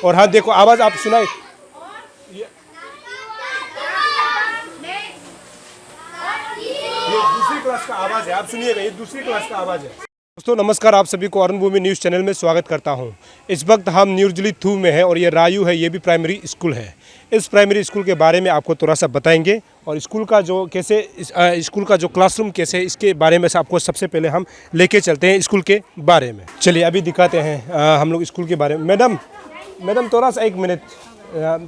और हाँ देखो आवाज़ आप सुनाए, ये दूसरी क्लास का आवाज़ है, आप सुनिएगा, ये दूसरी क्लास का आवाज़ है। दोस्तों नमस्कार, आप सभी को अरुण भूमि न्यूज़ चैनल में स्वागत करता हूं। इस वक्त हम न्यू दिल्ली 2 में हैं और ये रायू है, ये भी प्राइमरी स्कूल है। इस प्राइमरी स्कूल के बारे में आपको थोड़ा सा बताएंगे और स्कूल का जो कैसे स्कूल का जो क्लासरूम कैसे, इसके बारे में से आपको सबसे पहले हम लेके चलते हैं स्कूल के बारे में। चलिए अभी दिखाते हैं हम लोग स्कूल के बारे में। मैडम थोड़ा सा 1 मिनट,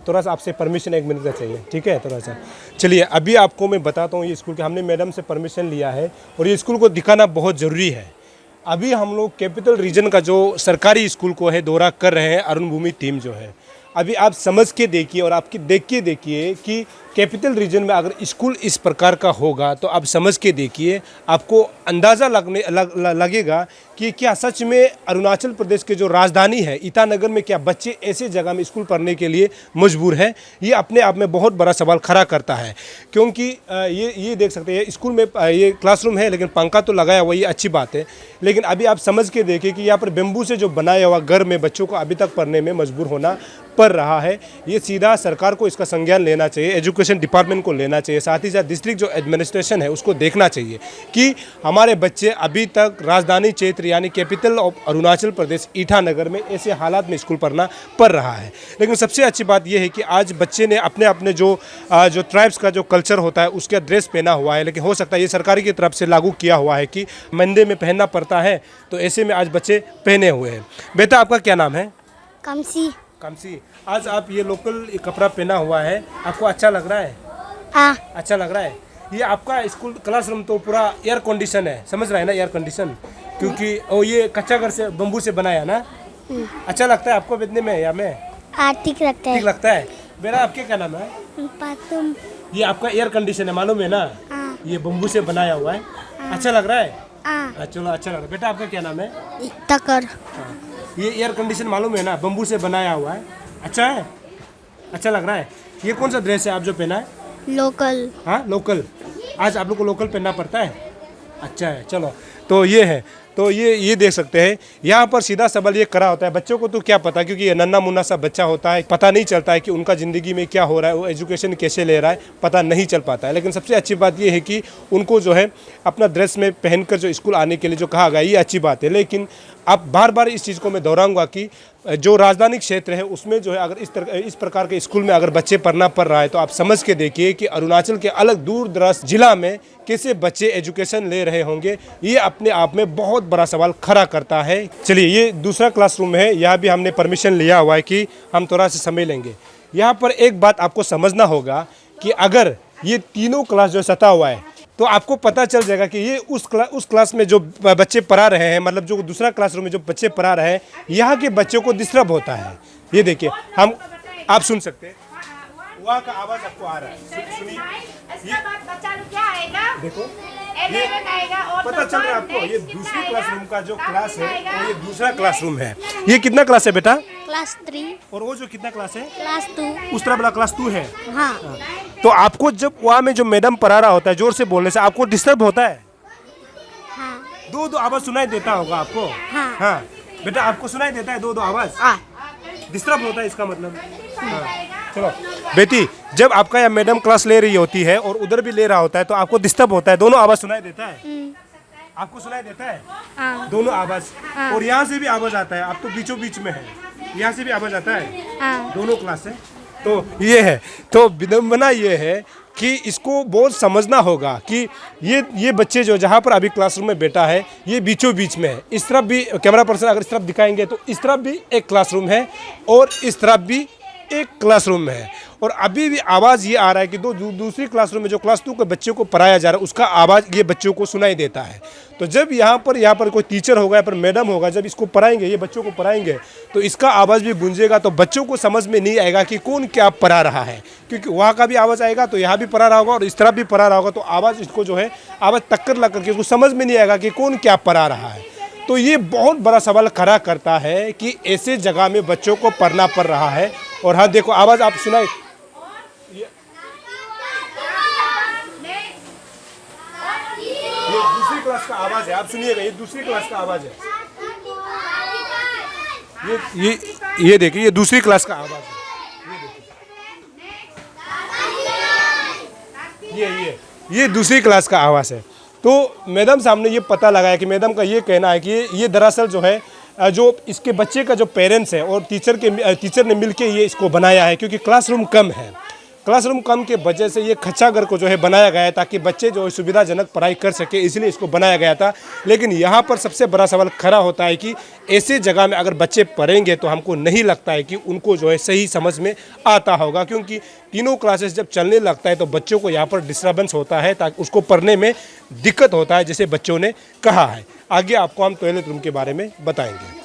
थोड़ा सा आपसे परमिशन 1 मिनट का चाहिए, ठीक है? थोड़ा सा चलिए अभी आपको मैं बताता हूँ ये स्कूल के, हमने मैडम से परमिशन लिया है और ये स्कूल को दिखाना बहुत ज़रूरी है। अभी हम लोग कैपिटल रीजन का जो सरकारी स्कूल को है दौरा कर रहे हैं, अरुण भूमि टीम जो है। अभी आप समझ के देखिए और आपकी देखिए कि कैपिटल रीजन में अगर स्कूल इस प्रकार का होगा तो आप समझ के देखिए, आपको अंदाज़ा लगेगा कि क्या सच में अरुणाचल प्रदेश के जो राजधानी है ईटानगर में क्या बच्चे ऐसे जगह में स्कूल पढ़ने के लिए मजबूर है। ये अपने आप में बहुत बड़ा सवाल खड़ा करता है, क्योंकि ये देख सकते हैं स्कूल में ये क्लासरूम है लेकिन पंखा तो लगाया हुआ, ये अच्छी बात है। लेकिन अभी आप समझ के देखिए कि यहाँ पर बेम्बू से जो बनाया हुआ घर में बच्चों को अभी तक पढ़ने में मजबूर होना पड़ रहा है। ये सीधा सरकार को इसका संज्ञान लेना चाहिए, एजुकेशन डिपार्टमेंट को लेना चाहिए, साथ ही साथ डिस्ट्रिक्ट जो एडमिनिस्ट्रेशन है उसको देखना चाहिए कि हमारे बच्चे अभी तक राजधानी क्षेत्र यानी कैपिटल ऑफ अरुणाचल प्रदेश ईटानगर में ऐसे हालात में स्कूल पढ़ना पड़ रहा है। लेकिन सबसे अच्छी बात यह है कि आज बच्चे ने अपने अपने जो ट्राइब्स का जो कल्चर होता है उसका ड्रेस पहना हुआ है, लेकिन हो सकता है ये सरकारी की तरफ से लागू किया हुआ है कि मंडे में पहनना पड़ता है, तो ऐसे में आज बच्चे पहने हुए हैं। बेटा आपका क्या नाम है? कमसी। आज आप ये लोकल कपड़ा पहना हुआ है, आपको अच्छा लग रहा है? हाँ। अच्छा लग रहा है। ये आपका स्कूल क्लासरूम तो पूरा एयर कंडीशन है, समझ रहा है ना? एयर कंडीशन, क्योंकि ये कच्चा घर से बम्बू से बनाया ना। अच्छा लगता है आपको बैठने में या में? ठीक लगता है। ठीक लगता है। बेटा आपके क्या नाम है? पातुम। ये आपका एयर कंडीशन है, मालूम है ना? हाँ। ये बम्बू से बनाया हुआ है। अच्छा लग रहा है? हाँ। चलो अच्छा लग रहा है। बेटा आपका क्या नाम है? तकर। ये एयर कंडीशन मालूम है ना, बम्बू से बनाया हुआ है। अच्छा है, अच्छा लग रहा है। ये कौन सा ड्रेस है आप जो पहना है? लोकल। हाँ लोकल। आज आप लोग को लोकल पहनना पड़ता है। अच्छा है, चलो तो ये है। तो ये देख सकते हैं यहाँ पर सीधा सवाल ये करा होता है, बच्चों को तो क्या पता, क्योंकि ये नन्ना मुन्ना सा बच्चा होता है, पता नहीं चलता है कि उनका ज़िंदगी में क्या हो रहा है, वो एजुकेशन कैसे ले रहा है, पता नहीं चल पाता है। लेकिन सबसे अच्छी बात ये है कि उनको जो है अपना ड्रेस में पहनकर जो स्कूल आने के लिए जो कहा गया, ये अच्छी बात है। लेकिन अब बार बार इस चीज़ को मैं दोहराऊंगा कि जो राजधानी क्षेत्र है उसमें जो है अगर इस प्रकार के स्कूल में अगर बच्चे पढ़ना पड़ रहा है तो आप समझ के देखिए कि अरुणाचल के अलग दूर दराज जिला में कैसे बच्चे एजुकेशन ले रहे होंगे। ये अपने आप में बहुत बड़ा सवाल खड़ा करता है। चलिए ये दूसरा क्लासरूम है, यहाँ भी हमने परमिशन लिया हुआ है कि हम थोड़ा सा समय लेंगे। यहाँ पर एक बात आपको समझना होगा कि अगर ये तीनों क्लास जो सता हुआ है तो आपको पता चल जाएगा कि ये उस क्लास में जो बच्चे पढ़ा रहे हैं, मतलब जो दूसरा क्लासरूम में जो बच्चे पढ़ा रहे हैं, यहाँ के बच्चों को डिस्टर्ब होता है। ये देखिए आप सुन सकते हैं, वहाँ का आवाज़ आपको आ रहा है, सुनिए। देखो ये पता चल रहा है आपको, ये दूसरी क्लासरूम का जो क्लास है और ये दूसरा क्लासरूम है। ये कितना क्लास है बेटा? क्लास 3। और वो जो कितना क्लास है? क्लास 2। उस तरह वाला क्लास 2 है। हाँ। तो आपको जब वहाँ में जो मैडम पढ़ा रहा होता है जोर से बोलने से आपको डिस्टर्ब होता है? हाँ। दो आवाज सुनाई देता होगा आपको? हाँ। हाँ बेटा आपको सुनाई देता है दो आवाज? डिस्टर्ब होता है इसका मतलब? हाँ। चलो बेटी, जब आपका या मैडम क्लास ले रही होती है और उधर भी ले रहा होता है तो आपको डिस्टर्ब होता है, दोनों आवाज सुनाई देता है? आपको सुनाई देता है? हाँ। दोनों आवाज। और यहाँ से भी आवाज आता है, आप तो बीचों बीच में है, यहाँ से भी आवाज आता है। हाँ। दोनों क्लास है। तो ये है, तो विडम्बना ये है कि इसको बहुत समझना होगा कि ये बच्चे जो जहाँ पर अभी क्लासरूम में बैठा है ये बीचों बीच में है। इस तरफ भी कैमरा पर्सन अगर इस तरफ दिखाएंगे तो इस तरफ भी एक क्लासरूम है और इस तरफ भी एक क्लासरूम है। और अभी भी आवाज़ ये आ रहा है कि दूसरी क्लासरूम में जो क्लास 2 के बच्चों को पढ़ाया जा रहा है उसका आवाज़ ये बच्चों को सुनाई देता है। तो जब यहाँ पर कोई टीचर होगा या पर मैडम होगा, जब इसको पढ़ाएंगे, ये बच्चों को पढ़ाएंगे, तो इसका आवाज़ भी गूंजेगा, तो बच्चों को समझ में नहीं आएगा कि कौन क्या पढ़ा रहा है, क्योंकि वहाँ का भी आवाज़ आएगा तो यहाँ भी पढ़ा रहा होगा और इस तरफ भी पढ़ा रहा होगा, तो आवाज़ इसको जो है आवाज़ टक्कर लग करके उसको समझ में नहीं आएगा कि कौन क्या पढ़ा रहा है। तो ये बहुत बड़ा सवाल खड़ा करता है कि ऐसे जगह में बच्चों को पढ़ना पड़ रहा है। और हाँ देखो आवाज़ आप सुनाए, ये दूसरी क्लास का आवाज़ है, आप सुनिएगा, ये दूसरी क्लास का आवाज़ है। ये देखिए, ये दूसरी क्लास का आवाज़ है। ये दूसरी क्लास का आवाज़ है। तो मैडम साहब ने ये पता लगाया कि मैडम का ये कहना है कि ये दरअसल जो है जो इसके बच्चे का जो पेरेंट्स है और टीचर ने मिलके ये इसको बनाया है, क्योंकि क्लासरूम कम है। क्लासरूम कम के वजह से ये कच्चा घर को जो है बनाया गया है ताकि बच्चे जो है सुविधाजनक पढ़ाई कर सके, इसलिए इसको बनाया गया था। लेकिन यहाँ पर सबसे बड़ा सवाल खड़ा होता है कि ऐसे जगह में अगर बच्चे पढ़ेंगे तो हमको नहीं लगता है कि उनको जो है सही समझ में आता होगा, क्योंकि तीनों क्लासेस जब चलने लगता है तो बच्चों को यहाँ पर डिस्टर्बेंस होता है, ताकि उसको पढ़ने में दिक्कत होता है, जैसे बच्चों ने कहा है। आगे आपको हम टॉयलेट रूम के बारे में बताएंगे।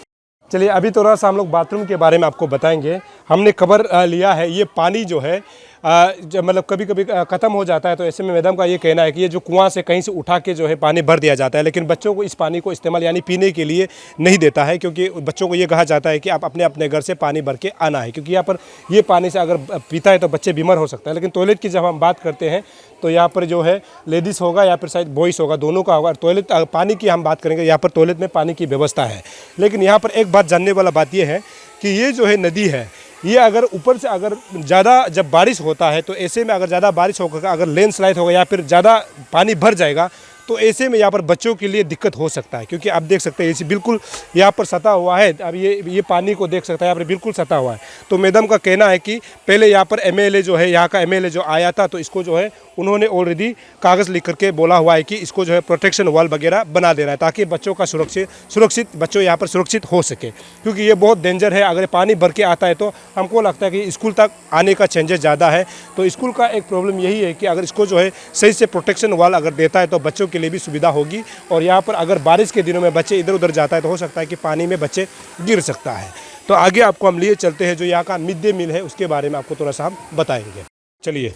चलिए, अभी थोड़ा सा हम लोग बाथरूम के बारे में आपको बताएंगे। हमने खबर लिया है, ये पानी जो है जब मतलब कभी कभी ख़त्म हो जाता है, तो ऐसे में मैडम का ये कहना है कि ये जो कुआं से कहीं से उठा के जो है पानी भर दिया जाता है, लेकिन बच्चों को इस पानी को इस्तेमाल यानी पीने के लिए नहीं देता है, क्योंकि बच्चों को ये कहा जाता है कि आप अपने अपने घर से पानी भर के आना है, क्योंकि यहाँ पर ये पानी से अगर पीता है तो बच्चे बीमार हो सकते हैं। लेकिन टॉयलेट की जब हम बात करते हैं तो यहाँ पर जो है लेडीज़ होगा या फिर शायद बॉयज़ होगा, दोनों का होगा। टॉयलेट पानी की हम बात करेंगे, यहाँ पर टॉयलेट में पानी की व्यवस्था है। लेकिन यहाँ पर एक बात जानने वाला बात ये है कि ये जो है नदी है, ये अगर ऊपर से अगर ज़्यादा जब बारिश होता है तो ऐसे में अगर ज़्यादा बारिश होगा, अगर लैंडस्लाइड होगा या फिर ज़्यादा पानी भर जाएगा, तो ऐसे में यहाँ पर बच्चों के लिए दिक्कत हो सकता है। क्योंकि आप देख सकते हैं इसी बिल्कुल यहाँ पर सता हुआ है। अब ये पानी को देख सकता है, यहाँ पर बिल्कुल सता हुआ है। तो मैडम का कहना है कि पहले यहाँ पर एमएलए जो है, यहाँ का एमएलए जो आया था, तो इसको जो है उन्होंने ऑलरेडी कागज़ लिख करके बोला हुआ है कि इसको जो है प्रोटेक्शन वॉल वगैरह बना देना है, ताकि बच्चों का सुरक्षित बच्चों यहाँ पर सुरक्षित हो सके, क्योंकि ये बहुत डेंजर है। अगर पानी भर के आता है तो हमको लगता है कि स्कूल तक आने का चांसेस ज़्यादा है। तो स्कूल का एक प्रॉब्लम यही है कि अगर इसको जो है सही से प्रोटेक्शन वॉल अगर देता है तो बच्चों के लिए भी सुविधा होगी। और यहाँ पर अगर बारिश के दिनों में बच्चे इधर उधर जाता है तो हो सकता है कि पानी में बच्चे गिर सकता है। तो आगे आपको हम लिए चलते हैं, जो यहाँ का मिड डे मील है उसके बारे में आपको थोड़ा सा हम बताएंगे। चलिए,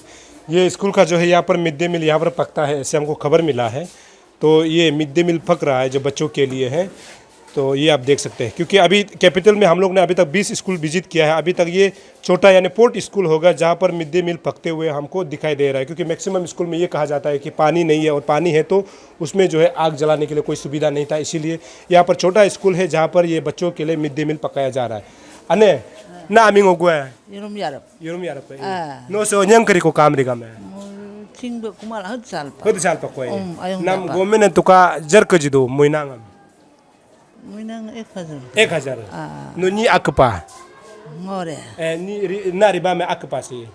ये स्कूल का जो है यहाँ पर मिड डे मील यहाँ पर पकता है, ऐसे हमको खबर मिला है। तो ये मिड डे मील पक रहा है जो बच्चों के लिए है। तो ये आप देख सकते हैं, क्योंकि अभी कैपिटल में हम लोग ने अभी तक 20 स्कूल विजिट किया है। अभी तक ये छोटा यानी पोर्ट स्कूल होगा जहाँ पर मिड डे मील पकते हुए हमको दिखाई दे रहा है, क्योंकि मैक्सिमम स्कूल में ये कहा जाता है कि पानी नहीं है, और पानी है तो उसमें जो है आग जलाने के लिए कोई सुविधा नहीं था। इसीलिए यहाँ पर छोटा स्कूल है जहाँ पर ये बच्चों के लिए मिड डे मील पकाया जा रहा है। अने ना आमी gue Yurum yarap. यूरोम यार पे नो सो न्यंग करी को काम रिगा में Sing be kumal hud salpa. खुद साल पको है ayong नाम dapat. गोमे ने तुका जर कजिदो मोइनांगम Minang ekazun. 1000 नो नी akpa Ngore. ni na riba में akpa से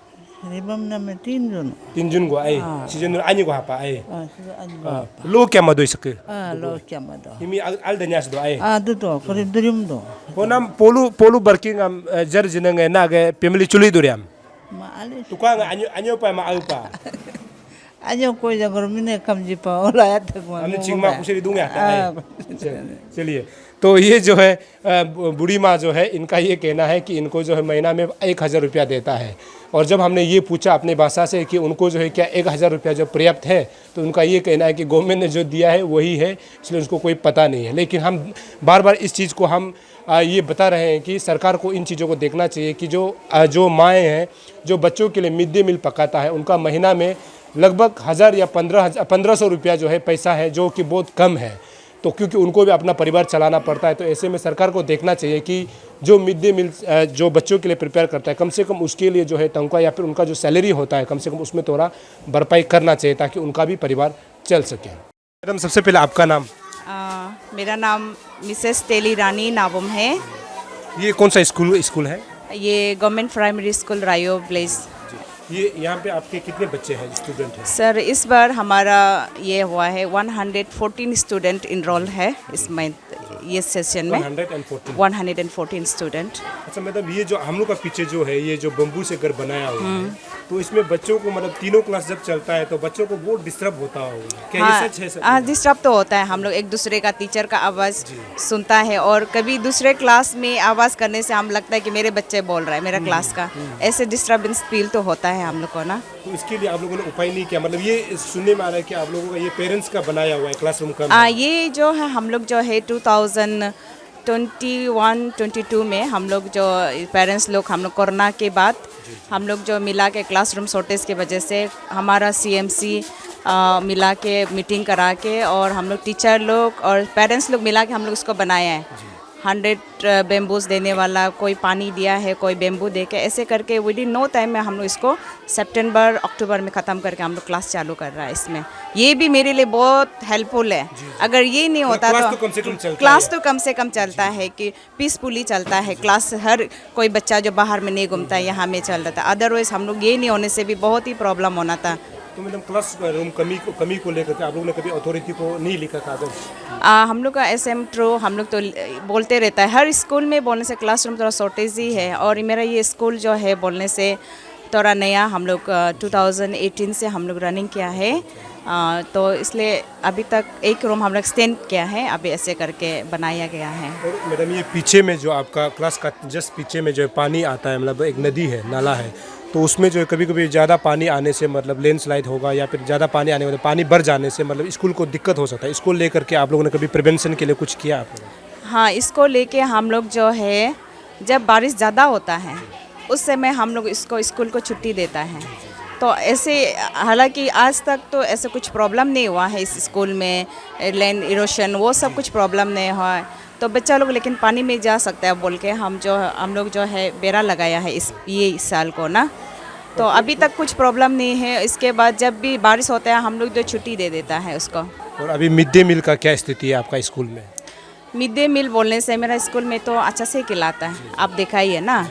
Ribam na me tinjun. तीन को आई सीजन आनी को हापा आई Siga anyo. लो क्या मदो इसके Lo chamado. हिमी अल दन्यास दो आई Duto, kuri durim do. पोनम पोलू बर्किंग हम जर जिनंग ना गे फैमिली चुली दुरियम Ma alis. तुका anyo pa ma aupa Anyo ko jagor mine kamji pa ola yatak ma. हमने चिंगमा कुशरी दूंगा चलिए। तो ये जो है बूढ़ी माँ जो है, इनका ये कहना है कि इनको जो है महीना में 1000 रुपया देता है। और जब हमने ये पूछा अपने भाषा से कि उनको जो है क्या 1000 रुपया जो पर्याप्त है, तो उनका ये कहना है कि गवर्नमेंट ने जो दिया है वही है, इसलिए उसको कोई पता नहीं है। लेकिन हम बार बार इस चीज़ को हम ये बता रहे हैं कि सरकार को इन चीज़ों को देखना चाहिए कि जो माएँ हैं जो बच्चों के लिए मिड डे मील पकाता है, उनका महीना में लगभग 1000 या 1500 रुपया जो है पैसा है, जो कि बहुत कम है। तो क्योंकि उनको भी अपना परिवार चलाना पड़ता है, तो ऐसे में सरकार को देखना चाहिए कि जो मिड डे मील जो बच्चों के लिए प्रिपेयर करता है, कम से कम उसके लिए जो है तनख्वाह या फिर उनका जो सैलरी होता है, कम से कम उसमें थोड़ा भरपाई करना चाहिए, ताकि उनका भी परिवार चल सके। मैडम, सबसे पहले आपका नाम? मेरा नाम मिसेस तेली रानी नाबम है। ये कौन सा स्कूल है? ये गवर्नमेंट प्राइमरी स्कूल रायो विलेज। ये यहाँ पे आपके कितने बच्चे हैं, स्टूडेंट हैं? सर, इस बार हमारा ये हुआ है 114 स्टूडेंट इनरोल है इस मंथ ये सेशन में 114 स्टूडेंट। अच्छा मैडम, ये जो हम लोग का पीछे जो है ये जो बम्बू से घर बनाया हुआ है, तो इसमें बच्चों को मतलब तीनों क्लास जब चलता है तो बच्चों को बहुत डिस्टर्ब होता होगा, क्या ये सच है सर? हाँ, डिस्टर्ब तो होता है। हम लोग एक दूसरे का टीचर का आवाज़ सुनता है, और कभी दूसरे क्लास में आवाज़ करने से हम लगता है कि मेरे बच्चे बोल रहा है मेरा क्लास का, ऐसे डिस्टर्बेंस फील तो होता है हम लोग को ना। तो इसके लिए आप लोगों ने उपाय नहीं किया? मतलब ये सुनने में आ रहा है कि आप लोगों का ये पेरेंट्स का बनाया हुआ है क्लासरूम का। ये जो है हम लोग जो है 2021-22 में हम लोग जो पेरेंट्स लोग हम लोग कोरोना के बाद हम लोग जो मिला के क्लासरूम शॉर्टेज की वजह से हमारा CMC मिला के मीटिंग करा के, और हम लोग टीचर लोग और पेरेंट्स लोग मिला के हम लोग इसको बनाया है। 100 बेम्बूज देने वाला, कोई पानी दिया है, कोई बेम्बू दे के, ऐसे करके विद इन नो टाइम में हम लोग इसको सितंबर अक्टूबर में ख़त्म करके हम लोग क्लास चालू कर रहा है इसमें। ये भी मेरे लिए बहुत हेल्पफुल है। अगर ये नहीं होता क्लास तो तो कम से कम चलता क्लास है। तो कम से कम चलता है कि पीसफुली चलता है क्लास। हर कोई बच्चा जो बाहर में नहीं घूमता है यहाँ में चल रहा था। अदरवाइज हम लोग ये नहीं होने से भी बहुत ही प्रॉब्लम होना था। तो मैडम क्लास रूम कमी को लेकर के आप लोगों ने कभी अथॉरिटी को नहीं लिखा कागज? हम लोग का SM थ्रू हम लोग तो बोलते रहता है, हर स्कूल में बोलने से क्लासरूम थोड़ा शॉर्टेज ही है। और मेरा ये स्कूल जो है बोलने से थोड़ा नया, हम लोग 2018 से हम लोग रनिंग किया है, तो इसलिए अभी तक एक रूम हम लोग एक्सटेंड किया है, अभी ऐसे करके बनाया गया है। और मैडम ये पीछे में जो आपका क्लास का जस्ट पीछे में जो पानी आता है, मतलब एक नदी है, नाला है, तो उसमें जो है कभी कभी ज़्यादा पानी आने से मतलब लैंडस्लाइड होगा या फिर ज़्यादा पानी आने वाले पानी भर जाने से मतलब स्कूल को दिक्कत हो सकता है। इसको लेकर के आप लोगों ने कभी प्रिवेंशन के लिए कुछ किया आप लोगों ने? हाँ, इसको लेके हम लोग जो है जब बारिश ज़्यादा होता है उस समय हम लोग इसको स्कूल को छुट्टी देता है। तो ऐसे हालांकि आज तक तो ऐसे कुछ प्रॉब्लम नहीं हुआ है इस स्कूल में, लैंड इरोशन वो सब कुछ प्रॉब्लम नहीं हुआ है। तो बच्चा लोग लेकिन पानी में जा सकता है बोल के हम लोग जो है बेड़ा लगाया है इस साल को ना, तो अभी तक कुछ प्रॉब्लम नहीं है। इसके बाद जब भी बारिश होता है हम लोग जो छुट्टी दे देता है उसको। और अभी मिड डे मील का क्या स्थिति है आपका स्कूल में? मिड डे मील बोलने से मेरा स्कूल में तो अच्छा से खिलाता है, आप देखा ही है ना।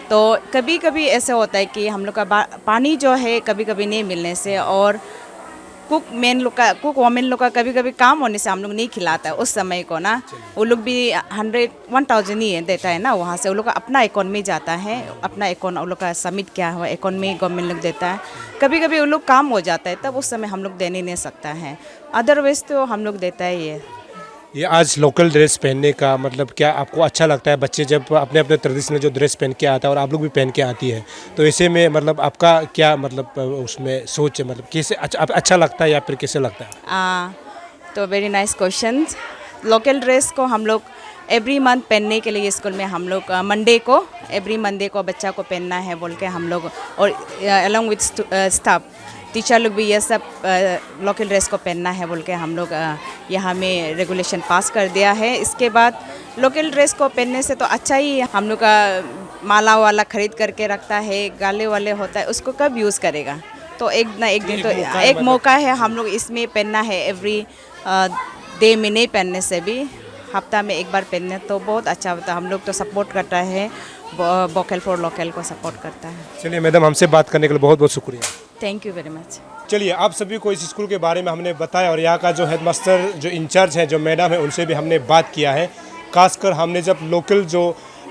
तो कभी कभी ऐसे होता है कि हम लोग का पानी जो है कभी कभी नहीं मिलने से, और कुक वोमेन लोग का कभी कभी काम होने से हम लोग नहीं खिलाता है उस समय को ना। वो लोग भी 100-1000 ही देता है ना, वहाँ से वो लोग का अपना अकाउंट में जाता है, अपना अकाउंट वो लोग का सबमिट किया हुआ अकाउंट में गवर्नमेंट लोग देता है। कभी कभी वो लोग काम हो जाता है तब उस समय हम लोग देने नहीं सकता है, अदरवाइज तो हम लोग देता है। ये आज लोकल ड्रेस पहनने का मतलब क्या आपको अच्छा लगता है? बच्चे जब अपने अपने ट्रेडिशनल जो ड्रेस पहन के आता है और आप लोग भी पहन के आती है, तो ऐसे में मतलब आपका क्या मतलब उसमें सोच है, मतलब कैसे अच्छा लगता है या फिर कैसे लगता है? तो very nice question. Local dress को हम लोग एवरी मंथ पहनने के लिए स्कूल में हम लोग एवरी मंडे को बच्चा को पहनना है बोल के हम लोग, और अलॉन्ग विथ स्टाफ टीचर लोग भी ये सब लोकल ड्रेस को पहनना है बोल के हम लोग यहाँ में रेगुलेशन पास कर दिया है। इसके बाद लोकल ड्रेस को पहनने से तो अच्छा ही, हम लोग का माला वाला खरीद करके रखता है, गाले वाले होता है, उसको कब यूज़ करेगा? तो एक ना एक दिन तो एक मौका है हम लोग इसमें पहनना है। एवरी डे में नहीं पहनने से भी हफ्ता में एक बार पहनने तो बहुत अच्छा होता है। हम लोग तो सपोर्ट करता है, वोकल फॉर लोकल को सपोर्ट करता है। चलिए मैडम, हमसे बात करने के लिए बहुत बहुत शुक्रिया। Thank you very much. चलिए आप सभी को इस स्कूल के बारे में हमने बताया और यहाँ का जो हेडमास्टर जो इंचार्ज है जो मैडम है उनसे भी हमने बात किया है। खासकर हमने जब लोकल जो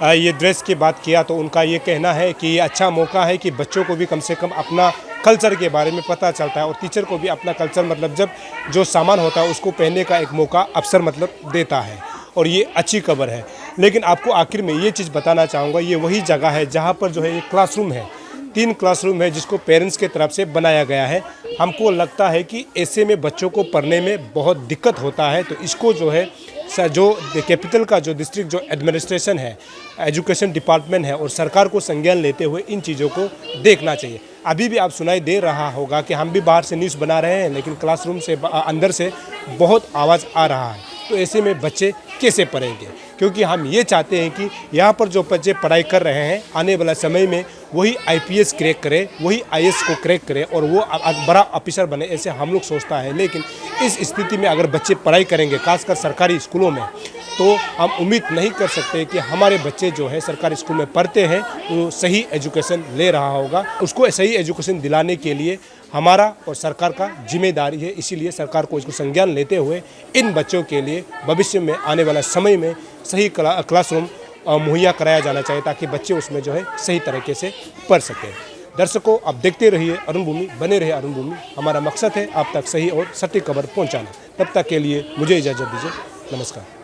ये ड्रेस की बात किया तो उनका ये कहना है कि ये अच्छा मौका है कि बच्चों को भी कम से कम अपना कल्चर के बारे में पता चलता है और टीचर को भी अपना कल्चर मतलब जब जो सामान होता है उसको पहनने का एक मौका अवसर मतलब देता है, और ये अच्छी खबर है। लेकिन आपको आखिर में ये चीज़ बताना चाहूँगा, ये वही जगह है जहाँ पर जो है ये क्लासरूम है, 3 क्लासरूम है जिसको पेरेंट्स के तरफ से बनाया गया है। हमको लगता है कि ऐसे में बच्चों को पढ़ने में बहुत दिक्कत होता है, तो इसको जो है जो कैपिटल का जो डिस्ट्रिक्ट जो एडमिनिस्ट्रेशन है, एजुकेशन डिपार्टमेंट है और सरकार को संज्ञान लेते हुए इन चीज़ों को देखना चाहिए। अभी भी आप सुनाई दे रहा होगा कि हम भी बाहर से न्यूज़ बना रहे हैं लेकिन क्लासरूम से अंदर से बहुत आवाज़ आ रहा है। तो ऐसे में बच्चे कैसे पढ़ेंगे? क्योंकि हम ये चाहते हैं कि यहाँ पर जो बच्चे पढ़ाई कर रहे हैं आने वाला समय में वही IPS क्रैक करे, वही IAS को क्रैक करे और वो बड़ा ऑफिसर बने, ऐसे हम लोग सोचता है। लेकिन इस स्थिति में अगर बच्चे पढ़ाई करेंगे खासकर सरकारी स्कूलों में, तो हम उम्मीद नहीं कर सकते कि हमारे बच्चे जो है सरकारी स्कूल में पढ़ते हैं वो सही एजुकेशन ले रहा होगा। उसको सही एजुकेशन दिलाने के लिए हमारा और सरकार का जिम्मेदारी है, इसीलिए सरकार को इसको संज्ञान लेते हुए इन बच्चों के लिए भविष्य में आने वाला समय में सही क्लासरूम मुहैया कराया जाना चाहिए ताकि बच्चे उसमें जो है सही तरीके से पढ़ सकें। दर्शकों, आप देखते रहिए अरुण भूमि, बने रहिए अरुण भूमि। हमारा मकसद है आप तक सही और सटीक खबर पहुंचाना। तब तक के लिए मुझे इजाज़त दीजिए। नमस्कार।